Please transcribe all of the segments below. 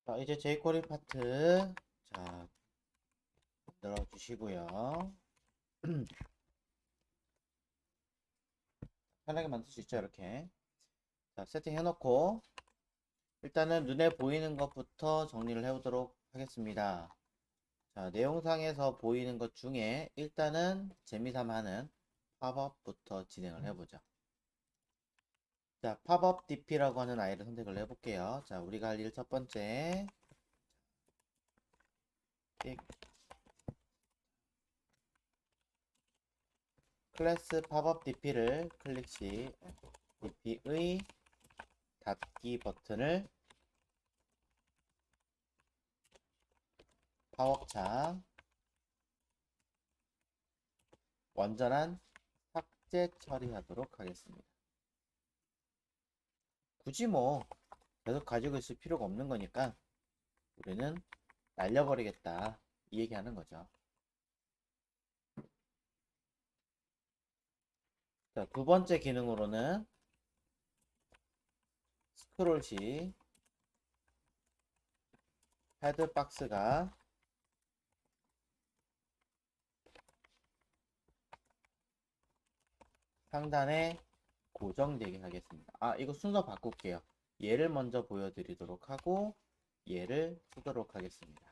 자, 이제 jQuery 파트 자 만들어 주시고요. 편하게 만들 수 있죠, 이렇게. 자, 세팅 해놓고 일단은 눈에 보이는 것부터 정리를 해보도록 하겠습니다. 자, 내용상에서 보이는 것 중에 일단은 재미삼아 하는 팝업부터 진행을 해보죠. 자, 팝업 DP라고 하는 아이를 선택을 해볼게요. 자, 우리가 할 일 첫 번째 클래스 팝업 DP를 클릭 시 DP의 닫기 버튼을 팝업창 완전한 삭제 처리하도록 하겠습니다. 굳이 뭐 계속 가지고 있을 필요가 없는 거니까 우리는 날려버리겠다 이 얘기하는 거죠. 자, 두 번째 기능으로는 스크롤 시 헤드박스가 상단에 고정되게 하겠습니다. 아, 이거 순서 바꿀게요. 얘를 먼저 보여드리도록 하고 얘를 쓰도록 하겠습니다.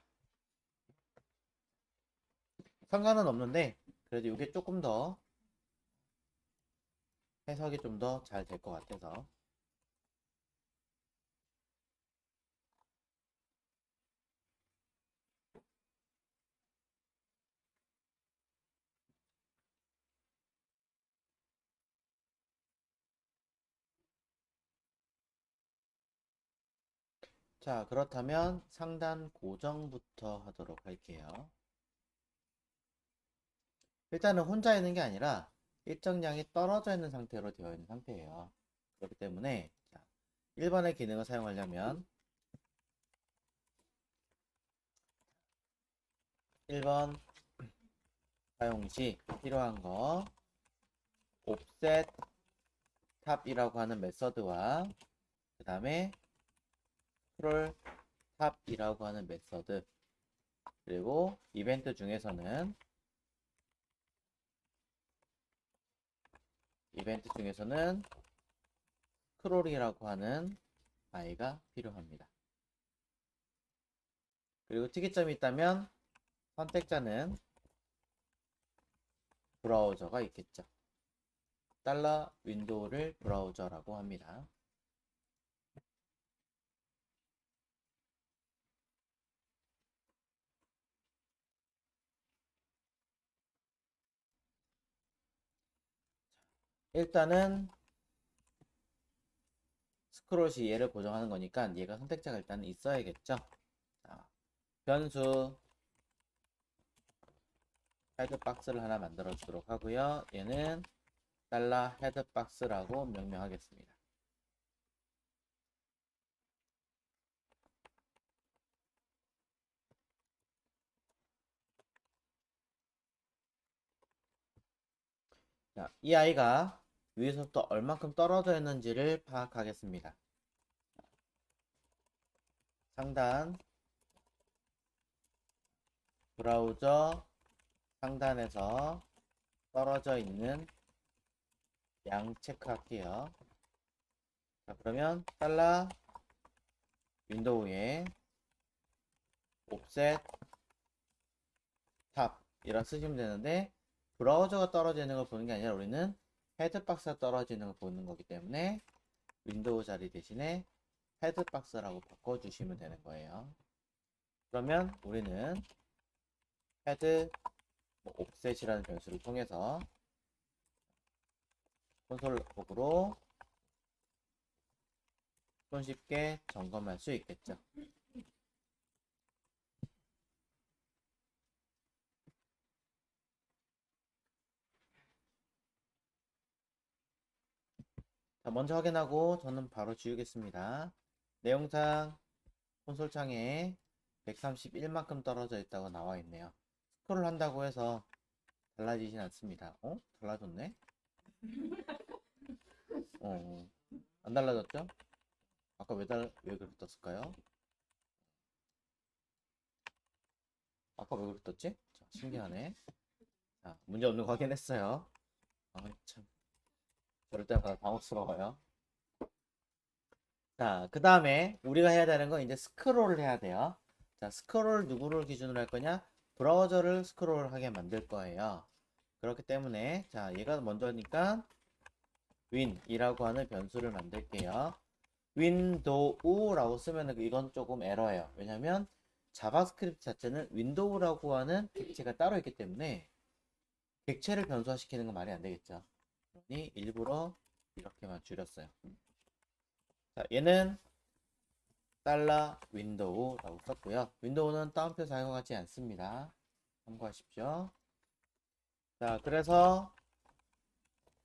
상관은 없는데 그래도 이게 조금 더 해석이 좀 더 잘 될 것 같아서. 자, 그렇다면 상단 고정부터 하도록 할게요. 일단은 혼자 있는 게 아니라 일정량이 떨어져 있는 상태로 되어 있는 상태예요. 그렇기 때문에 자, 1번의 기능을 사용하려면 1번 사용 시 필요한 거 offset 탑이라고 하는 메서드와 그 다음에 scroll 탑이라고 하는 메서드, 그리고 이벤트 중에서는 스크롤이라고 하는 아이가 필요합니다. 그리고 특이점이 있다면 선택자는 브라우저가 있겠죠. 달러 윈도우를 브라우저라고 합니다. 일단은 스크롤 시 얘를 고정하는 거니까 얘가 선택자가 일단 있어야겠죠. 자, 변수 헤드박스를 하나 만들어 주도록 하고요. 얘는 달러 헤드박스라고 명명하겠습니다. 자, 이 아이가 위에서부터 얼만큼 떨어져 있는지를 파악하겠습니다. 상단 브라우저 상단에서 떨어져 있는 양 체크할게요. 자, 그러면 달러 윈도우에 offset 탑 이라 쓰시면 되는데, 브라우저가 떨어지는 걸 보는 게 아니라 우리는 헤드박스가 떨어지는 걸 보는 거기 때문에 윈도우 자리 대신에 헤드박스라고 바꿔주시면 되는 거예요. 그러면 우리는 헤드 offset이라는 변수를 통해서 콘솔 로그로 손쉽게 점검할 수 있겠죠. 자, 먼저 확인하고 저는 바로 지우겠습니다. 내용상 콘솔 창에 131만큼 떨어져 있다고 나와 있네요. 스크롤 한다고 해서 달라지진 않습니다. 어? 달라졌네? 안 달라졌죠? 아까 왜 그렇게 떴을까요? 아까 왜 그렇게 떴지? 자, 신기하네. 자, 문제 없는 거 확인했어요. 아, 참. 저럴 때마다 당혹스러워요. 자, 그 다음에 우리가 해야 되는 건 이제 스크롤을 해야 돼요. 자, 스크롤 누구를 기준으로 할 거냐? 브라우저를 스크롤하게 만들 거예요. 그렇기 때문에 자, 얘가 먼저니까 win이라고 하는 변수를 만들게요. 윈도우라고 쓰면 이건 조금 에러예요. 왜냐면 자바스크립트 자체는 윈도우라고 하는 객체가 따로 있기 때문에 객체를 변수화시키는 건 말이 안 되겠죠. 그러니 일부러 이렇게만 줄였어요. 자, 얘는 달러 윈도우라고 썼고요. 윈도우는 따옴표 사용하지 않습니다. 참고하십시오. 자, 그래서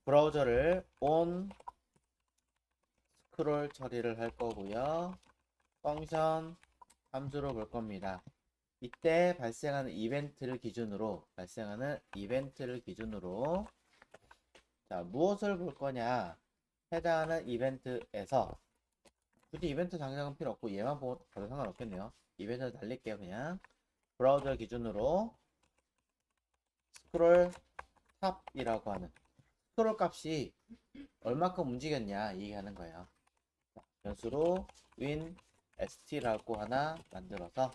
브라우저를 on 스크롤 처리를 할 거고요. 펑션 함수로 볼 겁니다. 이때 발생하는 이벤트를 기준으로 자, 무엇을 볼 거냐? 해당하는 이벤트에서 굳이 이벤트 당장은 필요 없고 얘만 봐도 상관없겠네요. 이벤트를 날릴게요. 그냥 브라우저 기준으로 스크롤 탑이라고 하는 스크롤 값이 얼마큼 움직였냐 얘기하는 거예요. 변수로 win st라고 하나 만들어서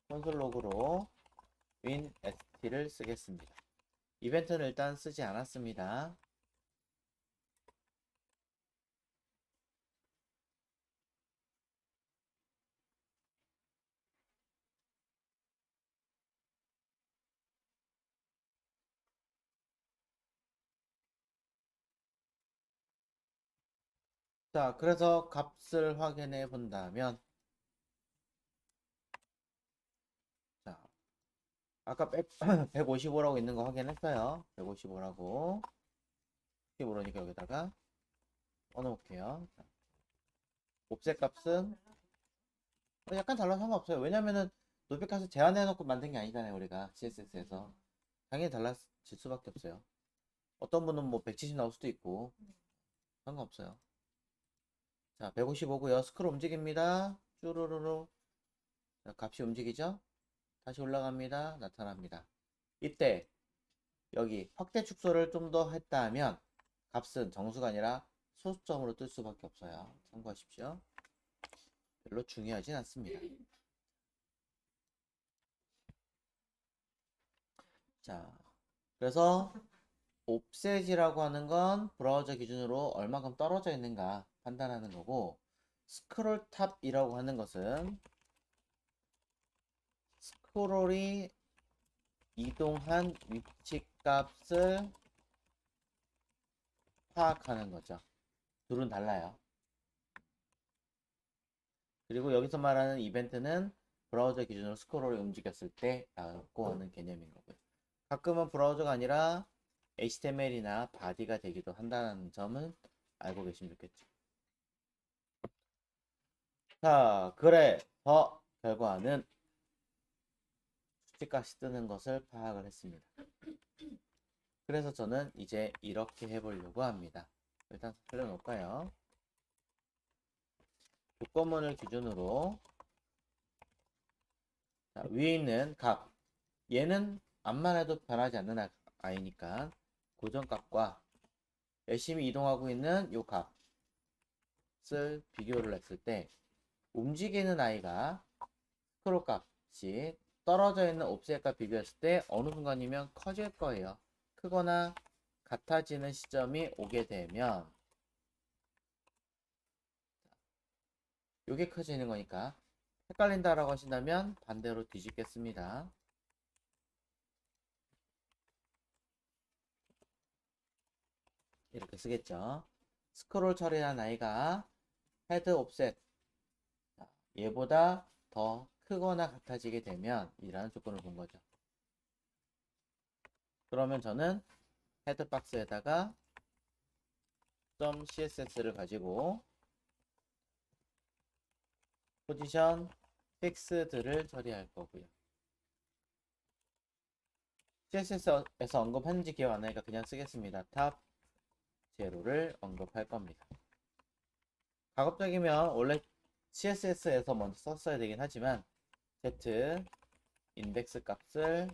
콘솔 로그로 win st를 쓰겠습니다. 이벤트는 일단 쓰지 않았습니다. 자, 그래서 값을 확인해 본다면, 자, 아까 155라고 있는 거 확인했어요. 155라고. 155라니까 여기다가 넣어놓을게요. 옵셋 값은 약간 달라도 상관없어요. 왜냐면은 노백값을 제한해놓고 만든 게 아니잖아요. 우리가 CSS에서. 당연히 달라질 수밖에 없어요. 어떤 분은 뭐 170 나올 수도 있고 상관없어요. 자, 155고요. 스크롤 움직입니다. 쭈루루루. 자, 값이 움직이죠? 다시 올라갑니다. 나타납니다. 이때 여기 확대 축소를 좀 더 했다면 값은 정수가 아니라 소수점으로 뜰 수밖에 없어요. 참고하십시오. 별로 중요하진 않습니다. 자, 그래서 옵셋이라고 하는 건 브라우저 기준으로 얼마큼 떨어져 있는가 판단하는 거고, 스크롤 탑이라고 하는 것은 스크롤이 이동한 위치 값을 파악하는 거죠. 둘은 달라요. 그리고 여기서 말하는 이벤트는 브라우저 기준으로 스크롤이 움직였을 때 라고 하는 개념인 거고요. 가끔은 브라우저가 아니라 HTML이나 바디가 되기도 한다는 점은 알고 계시면 좋겠죠. 자, 그래서 결과는 수치값이 뜨는 것을 파악을 했습니다. 그래서 저는 이제 이렇게 해보려고 합니다. 일단 그려놓을까요? 조건문을 기준으로 자, 위에 있는 값 얘는 암만 해도 변하지 않는 아이니까 고정값과 열심히 이동하고 있는 요 값을 비교를 했을 때 움직이는 아이가 스크롤 값이 떨어져 있는 옵셋과 비교했을 때 어느 순간이면 커질 거예요. 크거나 같아지는 시점이 오게 되면 요게 커지는 거니까 헷갈린다라고 하신다면 반대로 뒤집겠습니다. 이렇게 쓰겠죠. 스크롤 처리한 아이가 헤드 옵셋 얘보다 더 크거나 같아지게 되면 이라는 조건을 본 거죠. 그러면 저는 헤드 박스에다가 .css를 가지고 포지션 픽스드를 처리할 거고요. CSS에서 언급했는지 기억 안 나니까 그냥 쓰겠습니다. 탑 제로를 언급할 겁니다. 가급적이면 원래 CSS에서 먼저 썼어야 되긴 하지만 Z 인덱스 값을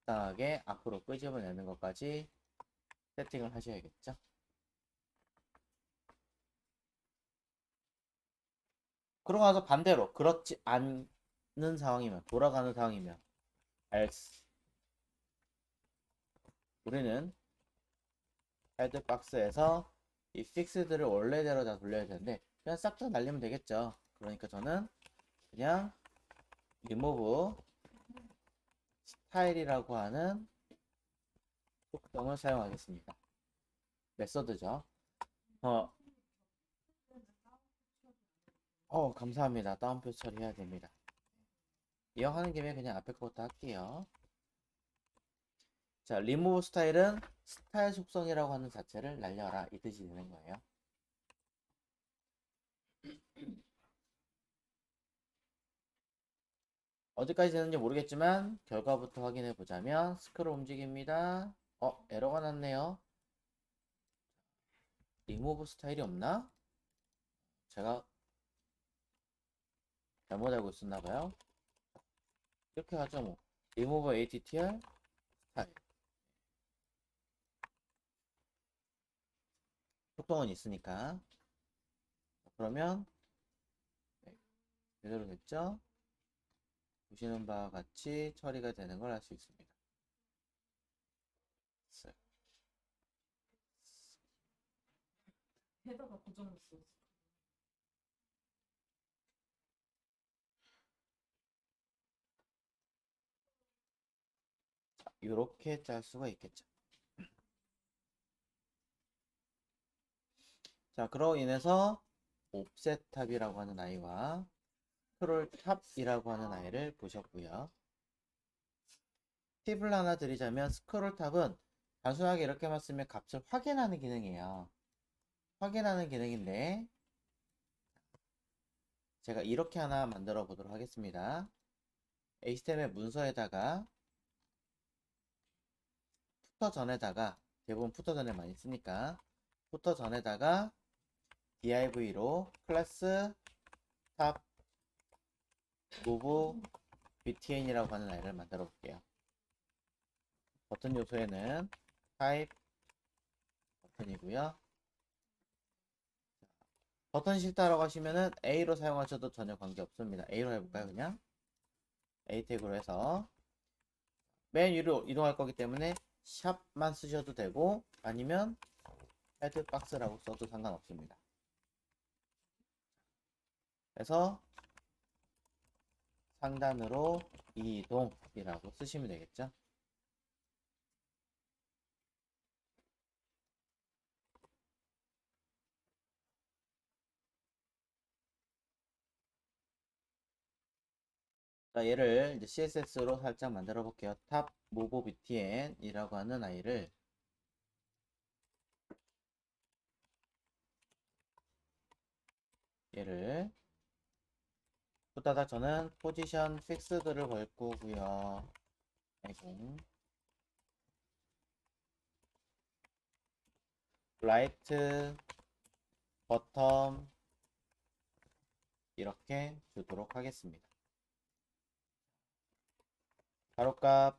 적당하게 앞으로 끄집어내는 것까지 세팅을 하셔야겠죠. 그러고 나서 반대로 그렇지 않는 상황이면, 돌아가는 상황이면 else, 우리는 헤드박스에서 이 fixed를 원래대로 다 돌려야 되는데 그냥 싹 다 날리면 되겠죠. 그러니까 저는 그냥 remove 스타일이라고 하는 속성을 사용하겠습니다. 메서드죠. 감사합니다. 다운표 처리해야 됩니다. 이왕하는 김에 그냥 앞에 것부터 할게요. 자, remove 스타일은 스타일 속성이라고 하는 자체를 날려라, 이 뜻이 되는 거예요. 어디까지 되는지 모르겠지만 결과부터 확인해 보자면 스크롤 움직입니다. 에러가 났네요. remove 스타일이 없나? 제가 잘못 알고 있었나 봐요. 이렇게 하죠 뭐. remove attr 스타일. 속성은 있으니까. 그러면 네, 제대로 됐죠? 보시는 바와 같이 처리가 되는 걸 알 수 있습니다. 헤더가 고정됐어. 이렇게 짤 수가 있겠죠. 자, 그로 인해서 옵셋 탑이라고 하는 아이와 스크롤 탑이라고 하는 아이를 보셨고요. 팁을 하나 드리자면 스크롤 탑은 단순하게 이렇게만 쓰면 값을 확인하는 기능이에요. 확인하는 기능인데 제가 이렇게 하나 만들어 보도록 하겠습니다. HTML 문서에다가 푸터 전에다가, 대부분 푸터 전에 많이 쓰니까 푸터 전에다가 div로 클래스 탑 move btn이라고 하는 아이를 만들어 볼게요. 버튼 요소에는 type 버튼이고요. 버튼 싫다라고 하시면은 A로 사용하셔도 전혀 관계 없습니다. A로 해볼까요? 그냥 A 태그로 해서 맨 위로 이동할 거기 때문에 샵만 쓰셔도 되고 아니면 헤드박스라고 써도 상관없습니다. 그래서 상단으로 이동이라고 쓰시면 되겠죠. 자, 얘를 이제 CSS로 살짝 만들어 볼게요. 탑 모보 btn 이라고 하는 아이를 얘를 후다닥 저는 포지션 픽스드를 걸 거고요. 아이고. 라이트 버텀 이렇게 주도록 하겠습니다. 가로값,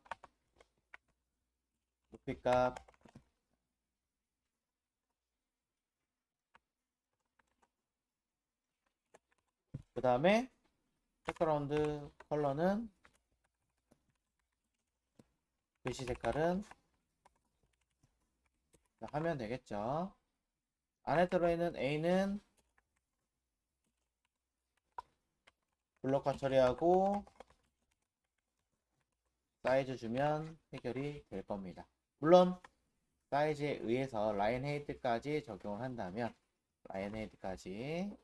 높이값, 그 다음에 백그라운드 컬러는, 글씨 색깔은 하면 되겠죠. 안에 들어있는 A는 블록화 처리하고 사이즈 주면 해결이 될 겁니다. 물론 사이즈에 의해서 라인 헤이트까지 적용을 한다면 라인 헤이트까지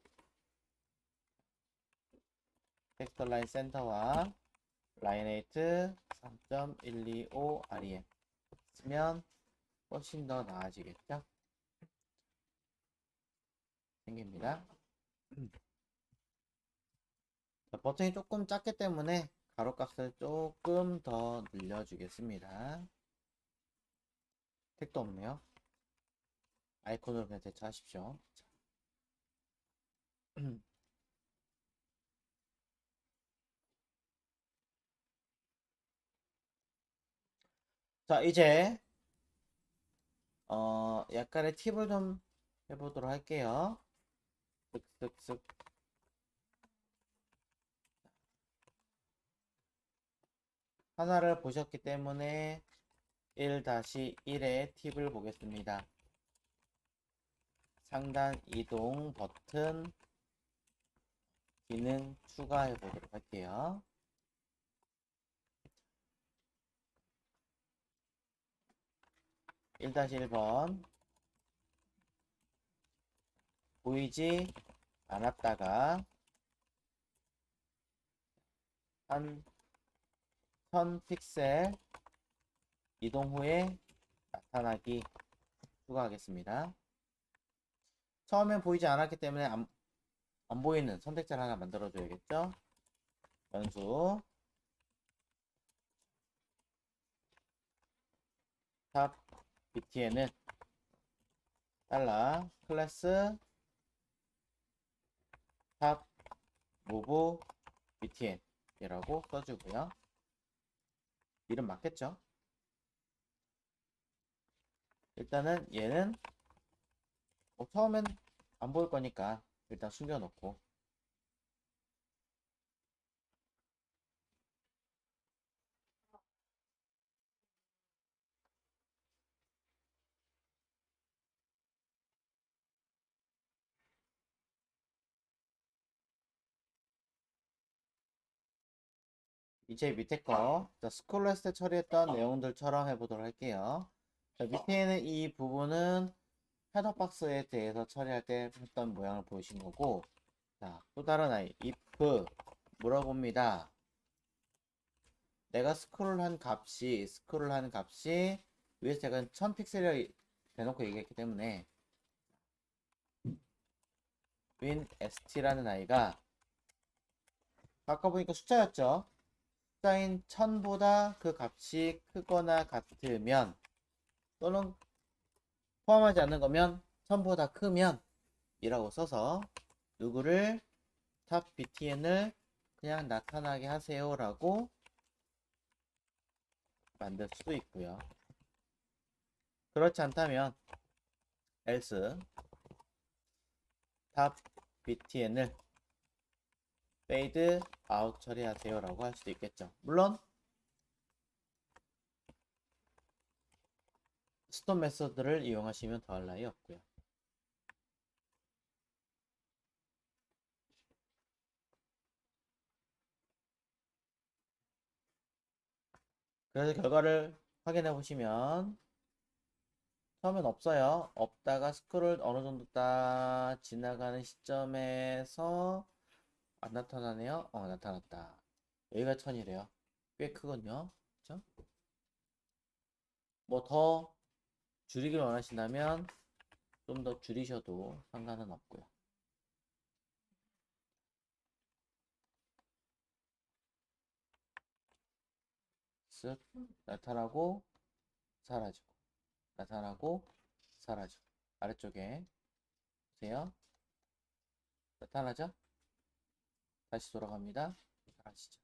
텍스처 라인 센터와 라인 헤이트 3.125 rem 쓰면 훨씬 더 나아지겠죠? 생깁니다. 자, 버튼이 조금 작기 때문에 가로값을 조금 더 늘려주겠습니다. 택도 없네요. 아이콘으로 그냥 대처하십시오. 자, 이제 약간의 팁을 좀 해보도록 할게요. 쓱쓱쓱. 하나를 보셨기 때문에 1-1의 팁을 보겠습니다. 상단 이동 버튼 기능 추가해 보도록 할게요. (1-1번) 보이지 않았다가 한 1000픽셀 이동 후에 나타나기 추가하겠습니다. 처음엔 보이지 않았기 때문에 안 보이는 선택자를 하나 만들어 줘야겠죠. 연수 탑 btn은 달러 클래스 탑 무브 btn 이라고 써주고요. 이름 맞겠죠? 일단은 얘는 처음엔 안 보일 거니까 일단 숨겨놓고, 이제 밑에 거 스크롤 했을 때 처리했던 내용들처럼 해보도록 할게요. 자, 밑에는 이 부분은 헤더 박스에 대해서 처리할 때 했던 모양을 보이신 거고, 자, 또 다른 아이 if 물어봅니다. 내가 스크롤한 값이 위에서 제가 1000픽셀을 대놓고 얘기했기 때문에 winst라는 아이가 아까 보니까 숫자였죠. 숫자인 1000보다 그 값이 크거나 같으면, 또는 포함하지 않는 거면 1000보다 크면 이라고 써서 누구를 탑 btn을 그냥 나타나게 하세요 라고 만들 수도 있고요. 그렇지 않다면 else 탑 btn을 fade out 처리하세요 라고 할 수도 있겠죠. 물론 스톱 메서드를 이용하시면 더할 나위 없고요. 그래서 결과를 확인해 보시면 처음엔 없어요. 없다가 스크롤 어느 정도 딱 지나가는 시점에서 안 나타나네요. 나타났다. 여기가 1000이래요. 꽤 크거든요. 그쵸? 뭐 더 줄이길 원하신다면 좀 더 줄이셔도 상관은 없고요. 쓱 나타나고 사라지고, 나타나고 사라지고. 아래쪽에 보세요. 나타나죠? 다시 돌아갑니다. 사라지죠.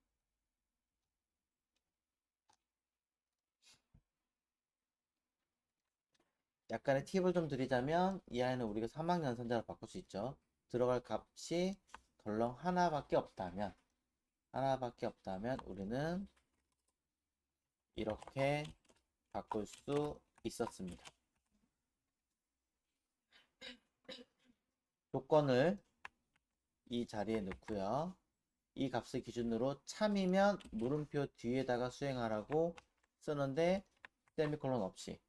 약간의 팁을 좀 드리자면 이 아이는 우리가 사막연산자로 바꿀 수 있죠. 들어갈 값이 덜렁 하나밖에 없다면 우리는 이렇게 바꿀 수 있었습니다. 조건을 이 자리에 넣고요. 이 값을 기준으로 참이면 물음표 뒤에다가 수행하라고 쓰는데 세미콜론 없이,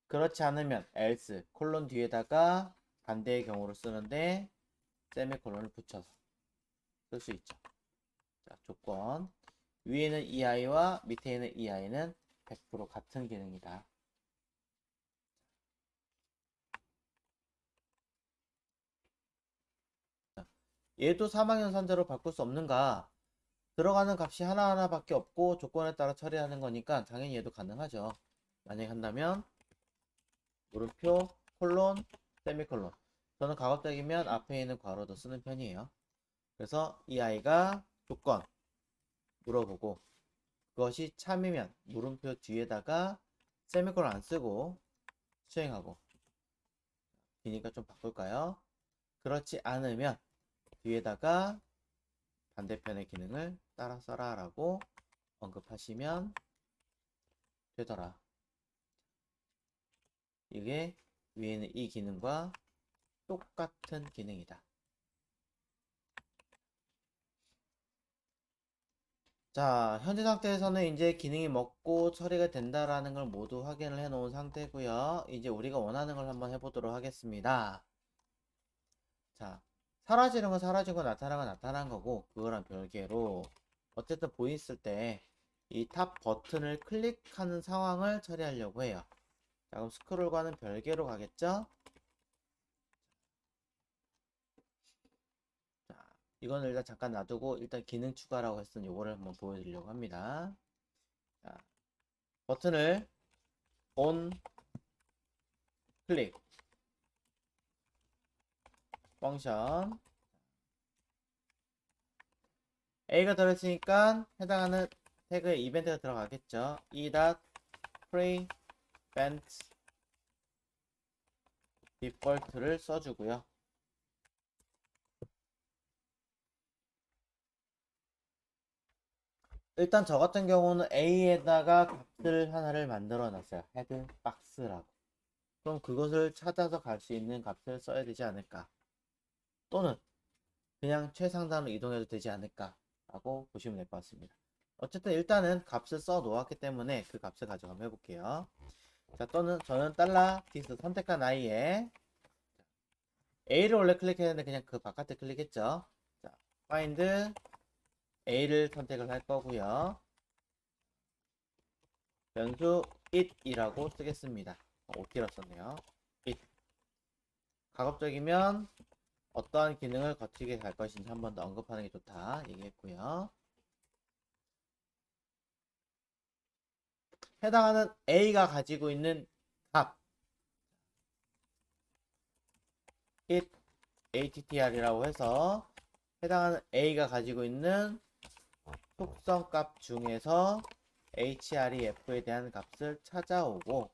그렇지 않으면 else 콜론 뒤에다가 반대의 경우를 쓰는데 세미콜론을 붙여서 쓸 수 있죠. 자, 조건 위에는 이 아이와 밑에 있는 이 아이는 100% 같은 기능이다. 얘도 사망연산자로 바꿀 수 없는가? 들어가는 값이 하나하나밖에 없고 조건에 따라 처리하는 거니까 당연히 얘도 가능하죠. 만약에 한다면 물음표 콜론 세미콜론. 저는 가급적이면 앞에 있는 괄호도 쓰는 편이에요. 그래서 이 아이가 조건 물어보고 그것이 참이면 물음표 뒤에다가 세미콜론 안 쓰고 수행하고, 기니까 좀 바꿀까요? 그렇지 않으면 뒤에다가 반대편의 기능을 따라 써라 라고 언급하시면 되더라. 이게 위에 있는 이 기능과 똑같은 기능이다. 자, 현재 상태에서는 이제 기능이 먹고 처리가 된다라는 걸 모두 확인을 해 놓은 상태고요. 이제 우리가 원하는 걸 한번 해보도록 하겠습니다. 자, 사라지는 건 사라지고 나타나는 건 나타난 거고, 그거랑 별개로 어쨌든 보였을 때 이 탑 버튼을 클릭하는 상황을 처리하려고 해요. 자, 그럼 스크롤과는 별개로 가겠죠? 자, 이거는 일단 잠깐 놔두고 일단 기능 추가라고 했으니 요거를 한번 보여드리려고 합니다. 자, 버튼을 온 클릭 펑션 A가 들어있으니까 해당하는 태그에 이벤트가 들어가겠죠. e.prevent 디폴트를 써주고요. 일단 저 같은 경우는 A에다가 값을 하나를 만들어 놨어요. 헤드박스라고. 그럼 그것을 찾아서 갈 수 있는 값을 써야 되지 않을까. 또는 그냥 최상단으로 이동해도 되지 않을까 라고 보시면 될 것 같습니다. 어쨌든 일단은 값을 써 놓았기 때문에 그 값을 가지고 한번 해볼게요. 자, 또는 저는 $dis 선택한 i에 A를 원래 클릭했는데 그냥 그 바깥에 클릭했죠. 자, find A를 선택을 할 거고요. 변수 it이라고 쓰겠습니다. OT로 썼네요. it. 가급적이면 어떠한 기능을 거치게 갈 것인지 한 번 더 언급하는 게 좋다 얘기했고요. 해당하는 A가 가지고 있는 값 it attr이라고 해서 해당하는 A가 가지고 있는 속성값 중에서 href에 대한 값을 찾아오고,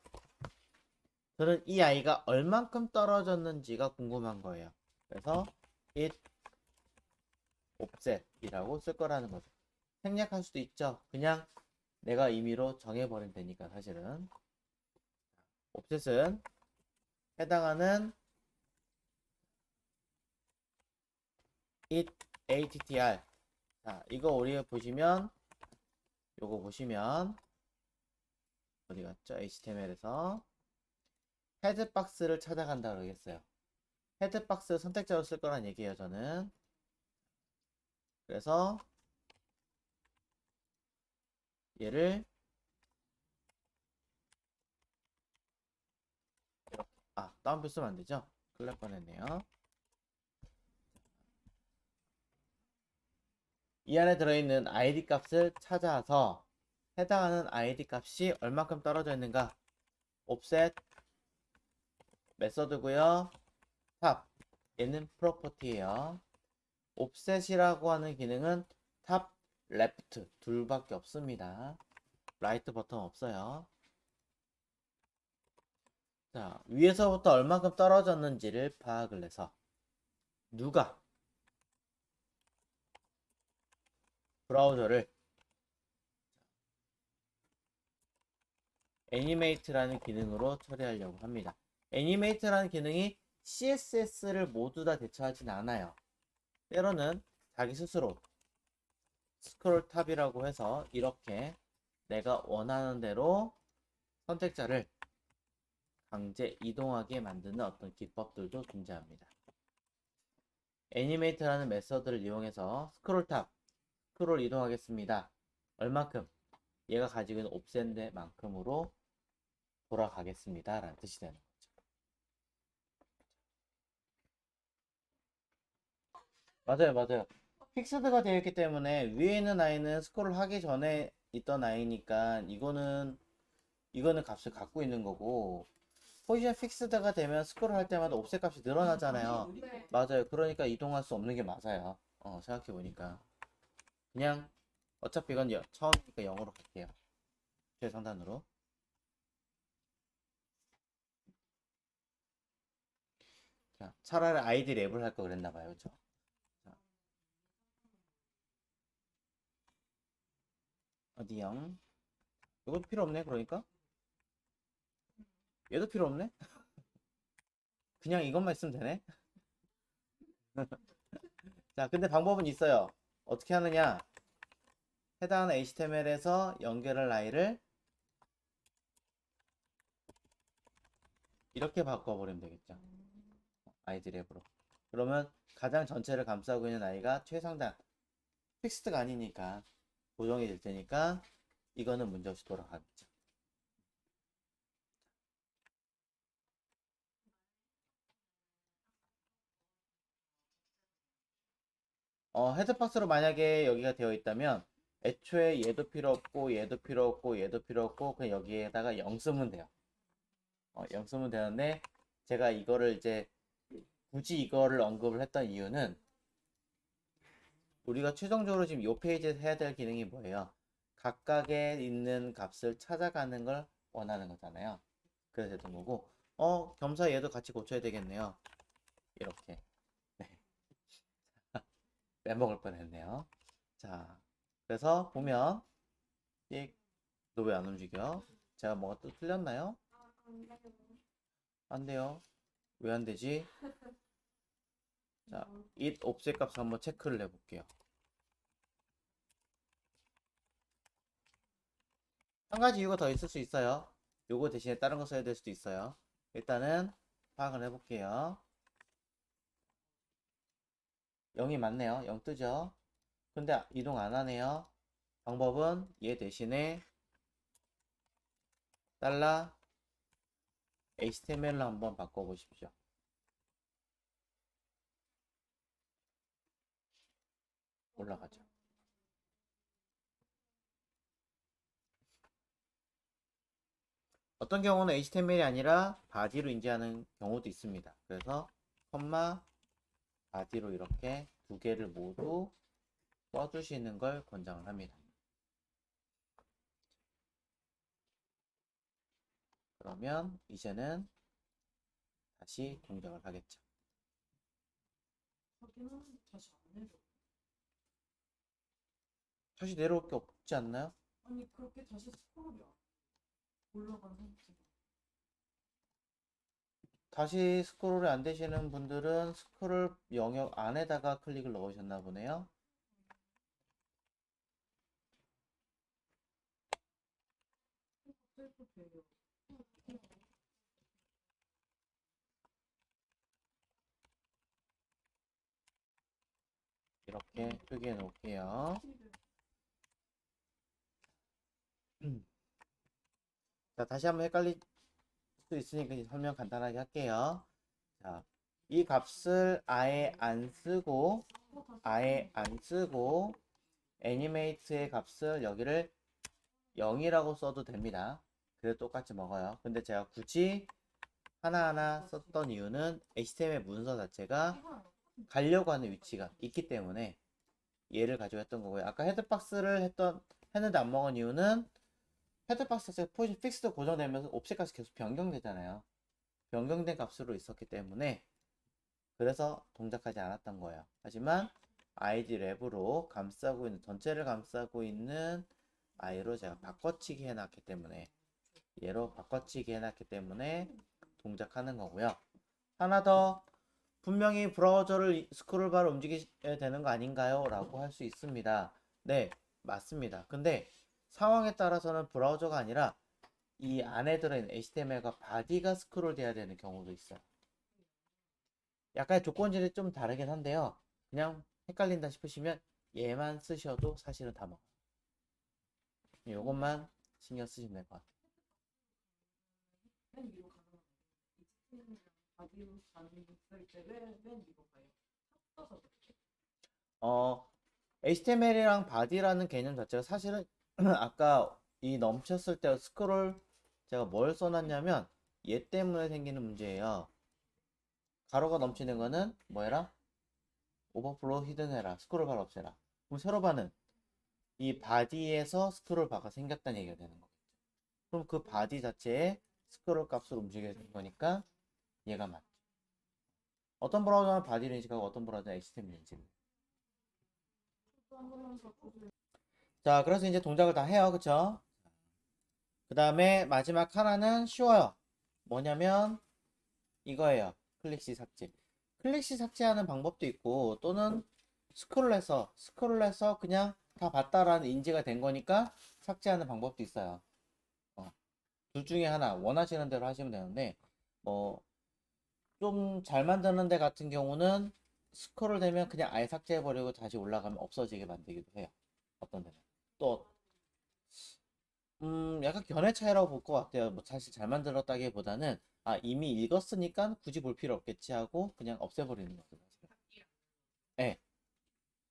저는 이 아이가 얼만큼 떨어졌는지가 궁금한 거예요. 그래서 it offset이라고 쓸 거라는 거죠. 생략할 수도 있죠. 그냥 내가 임의로 정해버리면 되니까. 사실은 offset은 해당하는 it attr. 자, 이거 우리가 보시면, 요거 보시면 어디 갔죠? HTML에서 헤드박스를 찾아간다 그러겠어요. 헤드박스 선택자로 쓸 거란 얘기예요, 저는. 그래서 얘를 이렇게, 다운표 쓰면 안 되죠? 큰일 날 뻔했네요. 이 안에 들어있는 id 값을 찾아서 해당하는 id 값이 얼마큼 떨어져 있는가, offset 메서드고요. 탑, 얘는 프로퍼티예요. offset이라고 하는 기능은 탑, 레프트 둘밖에 없습니다. 라이트 버튼 없어요. 자, 위에서부터 얼마큼 떨어졌는지를 파악을 해서 누가 브라우저를 애니메이트라는 기능으로 처리하려고 합니다. 애니메이트라는 기능이 CSS를 모두 다 대처하진 않아요. 때로는 자기 스스로 스크롤 탑이라고 해서 이렇게 내가 원하는 대로 선택자를 강제 이동하게 만드는 어떤 기법들도 존재합니다. 애니메이트라는 메서드를 이용해서 스크롤 탑, 스크롤 이동하겠습니다. 얼만큼? 얘가 가지고 있는 옵센드만큼으로 돌아가겠습니다 라는 뜻이 되는 거죠. 맞아요. 픽스드가 되어 있기 때문에 위에 있는 아이는 스크롤 하기 전에 있던 아이니까 이거는 값을 갖고 있는 거고, 포지션 픽스드가 되면 스크롤 할 때마다 옵셋 값이 늘어나잖아요. 맞아요. 그러니까 이동할 수 없는 게 맞아요. 생각해 보니까 그냥 어차피 이건 처음이니까 0으로 갈게요. 최상단으로. 자, 차라리 아이디 랩을 할 거 그랬나봐요. 그쵸? 자, 어디 0? 이것도 필요 없네, 그러니까? 얘도 필요 없네? 그냥 이것만 있으면 되네? 자, 근데 방법은 있어요. 어떻게 하느냐? 해당 HTML에서 연결할 아이를 이렇게 바꿔버리면 되겠죠. 아이디 랩으로. 그러면 가장 전체를 감싸고 있는 아이가 최상단. 픽스트가 아니니까 고정이 될 테니까 이거는 문제없이 돌아가겠죠. 헤드박스로 만약에 여기가 되어 있다면 애초에 얘도 필요 없고 얘도 필요 없고 얘도 필요 없고 그냥 여기에다가 0 쓰면 돼요. 0 쓰면 되는데 제가 이거를 이제 굳이 이거를 언급을 했던 이유는 우리가 최종적으로 지금 이 페이지에서 해야 될 기능이 뭐예요? 각각에 있는 값을 찾아가는 걸 원하는 거잖아요. 그래서 했던 거고 겸사 얘도 같이 고쳐야 되겠네요. 이렇게. 네. 빼먹을 뻔했네요. 자, 그래서 보면 너 왜 안 움직여? 제가 뭐가 또 틀렸나요? 안 돼요. 왜 안 되지? 자, it offset 값 한번 체크를 해볼게요. 한 가지 이유가 더 있을 수 있어요. 요거 대신에 다른 거 써야 될 수도 있어요. 일단은 파악을 해볼게요. 0이 맞네요. 0 뜨죠? 근데 이동 안 하네요. 방법은 얘 대신에 달러 HTML로 한번 바꿔보십시오. 올라가죠. 어떤 경우는 HTML이 아니라 바디로 인지하는 경우도 있습니다. 그래서 컴마 바디로 이렇게 두 개를 모두 써주시는 걸 권장을 합니다. 그러면 이제는 다시 동작을 하겠죠. 다시 내려올 게 없지 않나요? 아니 그렇게 다시 스크롤이 올라가는 상태가. 다시 스크롤이 안 되시는 분들은 스크롤 영역 안에다가 클릭을 넣으셨나 보네요. 이렇게 표기해 놓을게요. 자, 다시 한번 헷갈릴 수 있으니까 설명 간단하게 할게요. 자, 이 값을 아예 안 쓰고 애니메이트의 값을 여기를 0이라고 써도 됩니다. 그래도 똑같이 먹어요. 근데 제가 굳이 하나하나 썼던 이유는 HTML 문서 자체가 가려고 하는 위치가 있기 때문에 얘를 가지고 했던 거고요. 아까 헤드박스를 했는데 안 먹은 이유는 헤드박스 자체가 포지션 픽스도 고정되면서 옵셋값이 계속 변경되잖아요. 변경된 값으로 있었기 때문에 그래서 동작하지 않았던 거예요. 하지만 id 랩으로 감싸고 있는 전체를 감싸고 있는 i로 제가 바꿔치기 해놨기 때문에 얘로 바꿔치기 해놨기 때문에 동작하는 거고요. 하나 더 분명히 브라우저를 스크롤바를 움직여야 되는 거 아닌가요? 라고 할 수 있습니다. 네, 맞습니다. 근데 상황에 따라서는 브라우저가 아니라 이 안에 들어있는 HTML과 바디가 스크롤 돼야 되는 경우도 있어요. 약간 조건질이 좀 다르긴 한데요. 그냥 헷갈린다 싶으시면 얘만 쓰셔도 사실은 다 먹어요. 요것만 신경 쓰시면 될 것 같아요. 맨 위로 가면 HTML이랑 바디로 가는 때맨 위로 가요. 섞어서 그렇게. HTML이랑 바디라는 개념 자체가 사실은 아까 이 넘쳤을 때 스크롤 제가 뭘 써놨냐면 얘 때문에 생기는 문제예요. 가로가 넘치는 거는 뭐해라? 오버플로우 히든 해라. 스크롤 바로 없애라. 그럼 세로 바는 이 바디에서 스크롤 바가 생겼다는 얘기가 되는 거겠죠. 그럼 그 바디 자체에 스크롤 값을 움직여야 되는 거니까 얘가 맞죠. 어떤 브라우저는 바디를 인식하고 어떤 브라우저는 HTML 인식을. 자, 그래서 이제 동작을 다 해요. 그쵸? 그 다음에 마지막 하나는 쉬워요. 뭐냐면 이거예요. 클릭시 삭제. 클릭시 삭제하는 방법도 있고 또는 스크롤해서 그냥 다 봤다라는 인지가 된 거니까 삭제하는 방법도 있어요. 둘 중에 하나 원하시는 대로 하시면 되는데 뭐 좀 잘 만드는 데 같은 경우는 스크롤 되면 그냥 아예 삭제해버리고 다시 올라가면 없어지게 만들기도 해요. 어떤 데는. 또 약간 견해 차이라고 볼 것 같아요. 뭐 사실 잘 만들었다기보다는 아 이미 읽었으니까 굳이 볼 필요 없겠지 하고 그냥 없애버리는 거죠. 사실은. 네.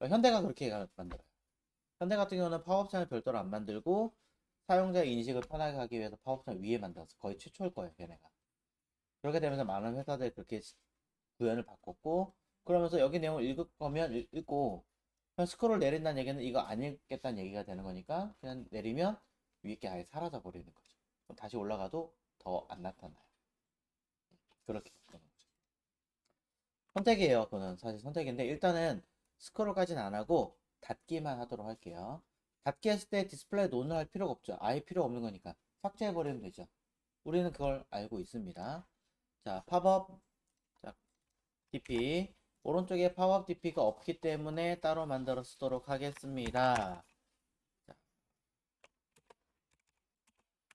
현대가 그렇게 만들어요. 현대 같은 경우는 팝업 창을 별도로 안 만들고 사용자 인식을 편하게 하기 위해서 팝업 창 위에 만들었어. 거의 최초일 거예요, 걔네가. 그렇게 되면서 많은 회사들이 그렇게 구현을 바꿨고 그러면서 여기 내용을 읽을 거면 읽고 그냥 스크롤 내린다는 얘기는 이거 안 읽겠다는 얘기가 되는 거니까 그냥 내리면 위에 게 아예 사라져 버리는 거죠. 그럼 다시 올라가도 더 안 나타나요. 그렇게 바꾸는 거죠. 선택이에요. 그거는 사실 선택인데 일단은 스크롤까지는 안 하고 닫기만 하도록 할게요. 닫기 했을 때 디스플레이 논을 할 필요가 없죠. 아예 필요 없는 거니까 삭제해버리면 되죠. 우리는 그걸 알고 있습니다. 자, 팝업, 자, DP. 오른쪽에 팝업 DP가 없기 때문에 따로 만들어 쓰도록 하겠습니다.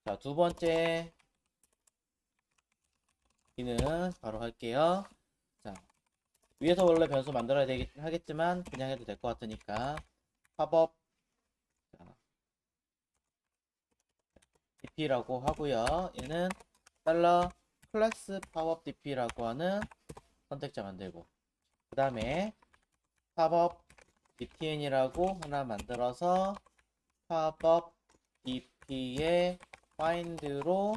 자, 두 번째 기능 바로 할게요. 자, 위에서 원래 변수 만들어야 되긴 하겠지만 그냥 해도 될 것 같으니까 팝업 dp라고 하고요. 얘는 달러 클래스 팝업 dp라고 하는 선택자 만들고 그 다음에 팝업 dpn이라고 하나 만들어서 팝업 dp의 find로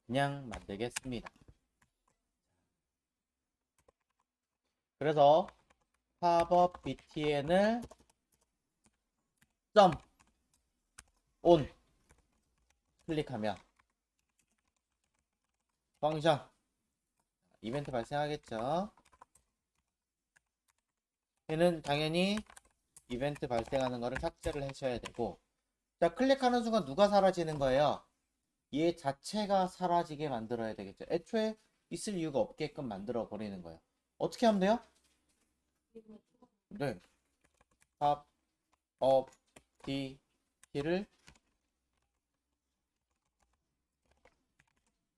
그냥 만들겠습니다. 그래서 팝업 btn을 점 온 클릭하면 펑션 이벤트 발생하겠죠. 얘는 당연히 이벤트 발생하는 거를 삭제를 하셔야 되고 자 클릭하는 순간 누가 사라지는 거예요? 얘 자체가 사라지게 만들어야 되겠죠. 애초에 있을 이유가 없게끔 만들어 버리는 거예요. 어떻게 하면 돼요? 네. 팝, 업, 디, 키를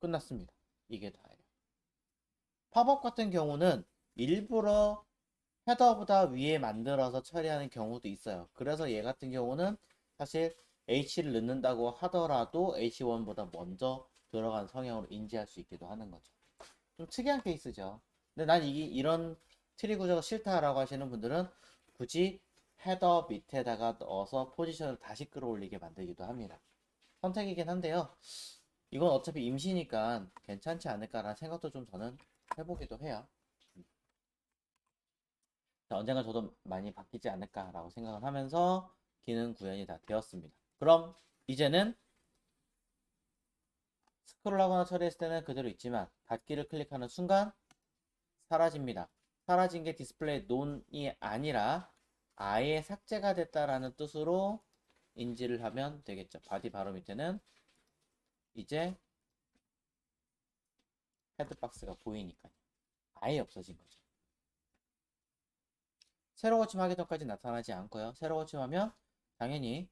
끝났습니다. 이게 다예요. 팝업 같은 경우는 일부러 헤더보다 위에 만들어서 처리하는 경우도 있어요. 그래서 얘 같은 경우는 사실 H를 넣는다고 하더라도 H1보다 먼저 들어간 성향으로 인지할 수 있기도 하는 거죠. 좀 특이한 케이스죠. 근데 난 이런 트리 구조가 싫다라고 하시는 분들은 굳이 헤더 밑에다가 넣어서 포지션을 다시 끌어올리게 만들기도 합니다. 선택이긴 한데요. 이건 어차피 임시니까 괜찮지 않을까라는 생각도 좀 저는 해보기도 해요. 언젠가 저도 많이 바뀌지 않을까라고 생각을 하면서 기능 구현이 다 되었습니다. 그럼 이제는 스크롤하거나 처리했을 때는 그대로 있지만 닫기를 클릭하는 순간 사라집니다. 사라진 게 디스플레이 논이 아니라 아예 삭제가 됐다라는 뜻으로 인지를 하면 되겠죠. 바디 바로 밑에는 이제 헤드박스가 보이니까요. 아예 없어진 거죠. 새로 고침하기 전까지 나타나지 않고요. 새로 고침하면 당연히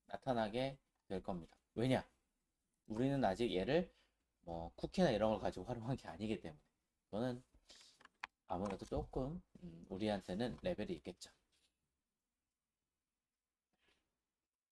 나타나게 될 겁니다. 왜냐? 우리는 아직 얘를 뭐 쿠키나 이런 걸 가지고 활용한 게 아니기 때문에 저는 아무래도 조금 우리한테는 레벨이 있겠죠.